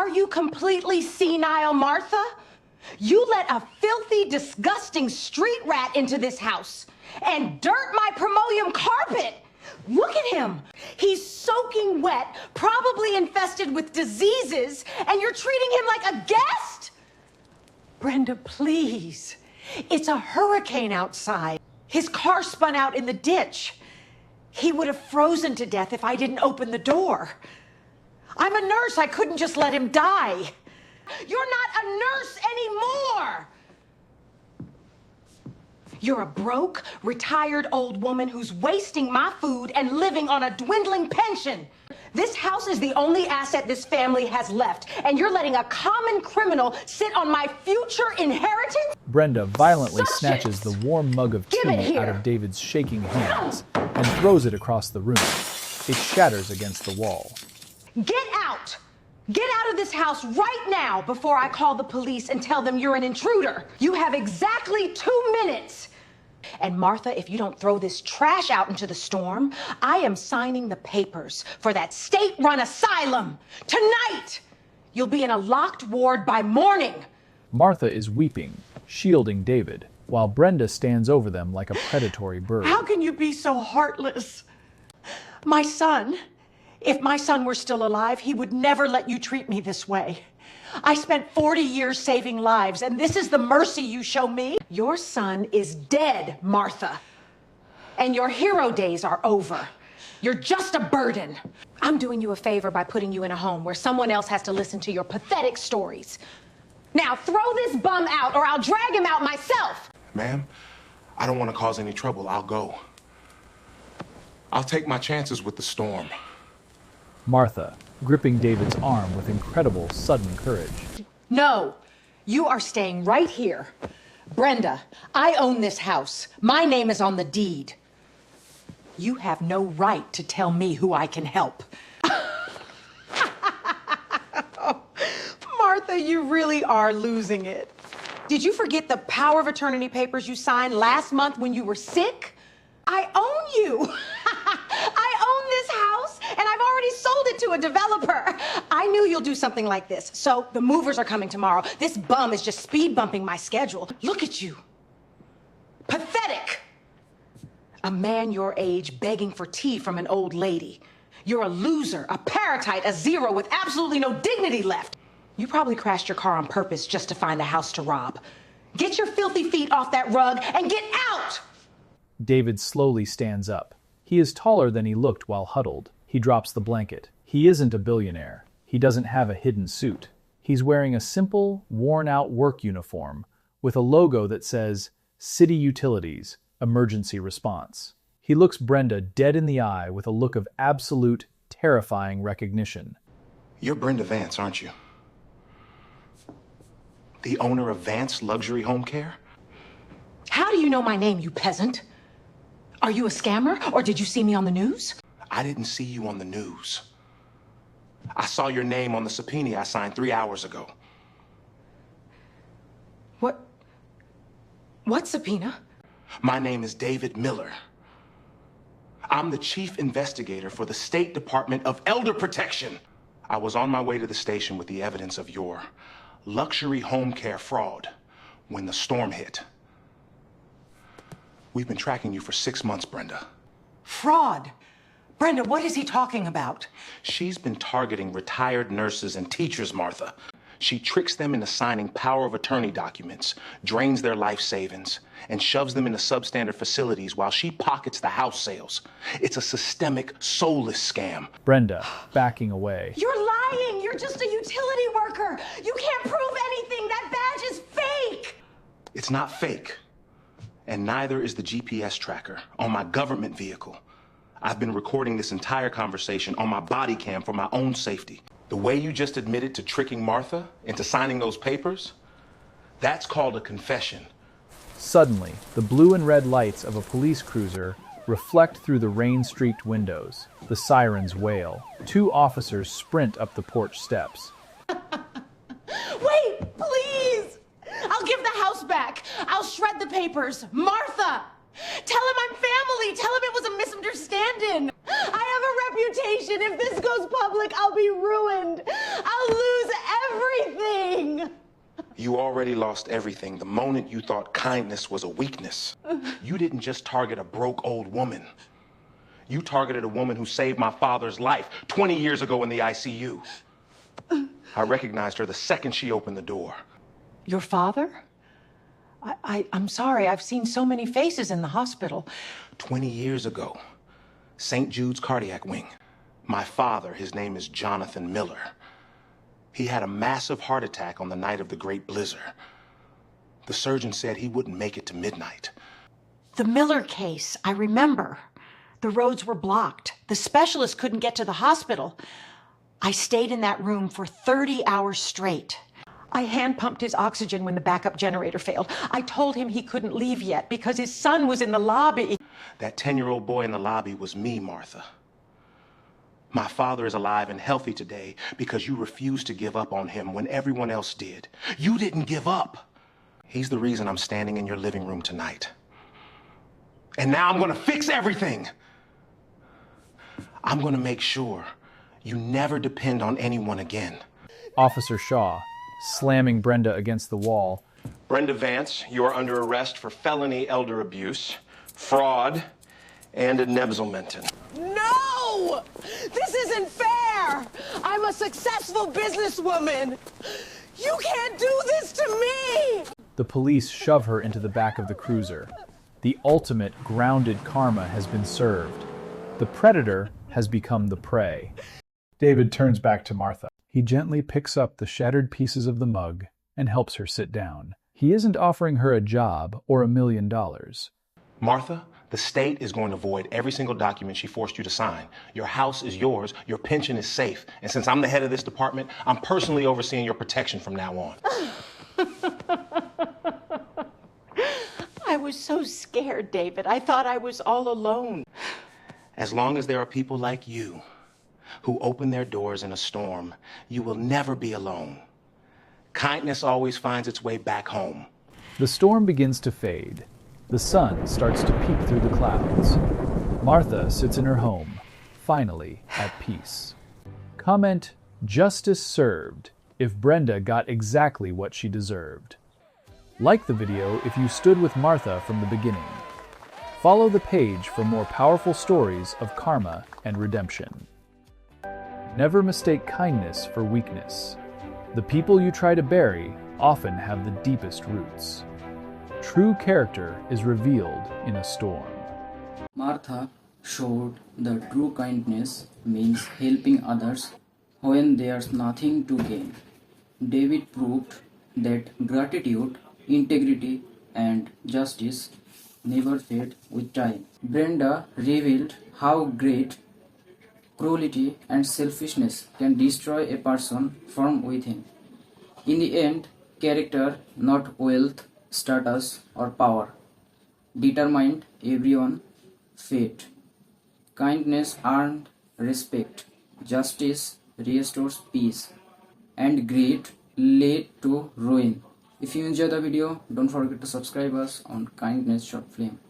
Are you completely senile, Martha? You let a filthy, disgusting street rat into this house and dirt my primoleum carpet. Look at him. He's soaking wet, probably infested with diseases, and you're treating him like a guest? Brenda, please. It's a hurricane outside. His car spun out in the ditch. He would have frozen to death if I didn't open the door. I'm a nurse. I couldn't just let him die. You're not a nurse anymore. You're a broke, retired old woman who's wasting my food and living on a dwindling pension. This house is the only asset this family has left, and you're letting a common criminal sit on my future inheritance? Brenda violently snatches the warm mug of tea out of David's shaking hands and throws it across the room. It shatters against the wall. Get out! Get out of this house right now before I call the police and tell them you're an intruder. You have exactly 2 minutes. And Martha, if you don't throw this trash out into the storm, I am signing the papers for that state-run asylum. Tonight! You'll be in a locked ward by morning. Martha is weeping, shielding David, while Brenda stands over them like a predatory bird. How can you be so heartless? My son, if my son were still alive, he would never let you treat me this way. I spent 40 years saving lives, and this is the mercy you show me? Your son is dead, Martha. And your hero days are over. You're just a burden. I'm doing you a favor by putting you in a home where someone else has to listen to your pathetic stories. Now throw this bum out, or I'll drag him out myself. Ma'am, I don't want to cause any trouble. I'll go. I'll take my chances with the storm. Martha, gripping David's arm with incredible, sudden courage. No, you are staying right here. Brenda, I own this house. My name is on the deed. You have no right to tell me who I can help. Martha, you really are losing it. Did you forget the power of attorney papers you signed last month when you were sick? I own you. I own this house, and I've already sold it to a developer. I knew you'll do something like this. So the movers are coming tomorrow. This bum is just speed bumping my schedule. Look at you. Pathetic. A man your age begging for tea from an old lady. You're a loser, a parasite, a zero with absolutely no dignity left. You probably crashed your car on purpose just to find a house to rob. Get your filthy feet off that rug and get out! David slowly stands up. He is taller than he looked while huddled. He drops the blanket. He isn't a billionaire. He doesn't have a hidden suit. He's wearing a simple, worn-out work uniform with a logo that says, City Utilities, Emergency Response. He looks Brenda dead in the eye with a look of absolute, terrifying recognition. You're Brenda Vance, aren't you? The owner of Vance Luxury Home Care? How do you know my name, you peasant? Are you a scammer, or did you see me on the news? I didn't see you on the news. I saw your name on the subpoena I signed 3 hours ago. What subpoena? My name is David Miller. I'm the chief investigator for the State Department of Elder Protection. I was on my way to the station with the evidence of your luxury home care fraud when the storm hit. We've been tracking you for 6 months, Brenda. Fraud? Brenda, what is he talking about? She's been targeting retired nurses and teachers, Martha. She tricks them into signing power of attorney documents, drains their life savings, and shoves them into substandard facilities while she pockets the house sales. It's a systemic, soulless scam. Brenda, backing away. You're lying! You're just a utility worker! You can't prove anything! That badge is fake! It's not fake. And neither is the GPS tracker on my government vehicle. I've been recording this entire conversation on my body cam for my own safety. The way you just admitted to tricking Martha into signing those papers, that's called a confession. Suddenly, the blue and red lights of a police cruiser reflect through the rain-streaked windows. The sirens wail. 2 officers sprint up the porch steps. Wait, please! I'll give the house back. I'll shred the papers. Martha! Tell him I'm family. Tell him it was a misunderstanding. I have a reputation. If this goes public, I'll be ruined. I'll lose everything. You already lost everything the moment you thought kindness was a weakness. You didn't just target a broke old woman. You targeted a woman who saved my father's life 20 years ago in the ICU. I recognized her the second she opened the door. Your father? I'm sorry, I've seen so many faces in the hospital. 20 years ago, St. Jude's cardiac wing. My father, his name is Jonathan Miller. He had a massive heart attack on the night of the Great Blizzard. The surgeon said he wouldn't make it to midnight. The Miller case, I remember. The roads were blocked. The specialist couldn't get to the hospital. I stayed in that room for 30 hours straight. I hand pumped his oxygen when the backup generator failed. I told him he couldn't leave yet because his son was in the lobby. That 10-year-old boy in the lobby was me, Martha. My father is alive and healthy today because you refused to give up on him when everyone else did. You didn't give up. He's the reason I'm standing in your living room tonight. And now I'm going to fix everything. I'm going to make sure you never depend on anyone again. Officer Shaw, slamming Brenda against the wall. Brenda Vance, you are under arrest for felony elder abuse, fraud, and embezzlement. No! This isn't fair! I'm a successful businesswoman! You can't do this to me! The police shove her into the back of the cruiser. The ultimate grounded karma has been served. The predator has become the prey. David turns back to Martha. He gently picks up the shattered pieces of the mug and helps her sit down. He isn't offering her a job or $1 million. Martha, the state is going to void every single document she forced you to sign. Your house is yours, your pension is safe, and since I'm the head of this department, I'm personally overseeing your protection from now on. I was so scared, David. I thought I was all alone. As long as there are people like you who open their doors in a storm, you will never be alone. Kindness always finds its way back home. The storm begins to fade. The sun starts to peek through the clouds. Martha sits in her home, finally at peace. Comment, justice served, if Brenda got exactly what she deserved. Like the video if you stood with Martha from the beginning. Follow the page for more powerful stories of karma and redemption. Never mistake kindness for weakness. The people you try to bury often have the deepest roots. True character is revealed in a storm. Martha showed that true kindness means helping others when there's nothing to gain. David proved that gratitude, integrity, and justice never fade with time. Brenda revealed how great cruelty and selfishness can destroy a person from within. In the end, character, not wealth, status, or power, determined everyone's fate. Kindness earned respect, justice restores peace, and greed led to ruin. If you enjoyed the video, don't forget to subscribe us on Kindness Short Film.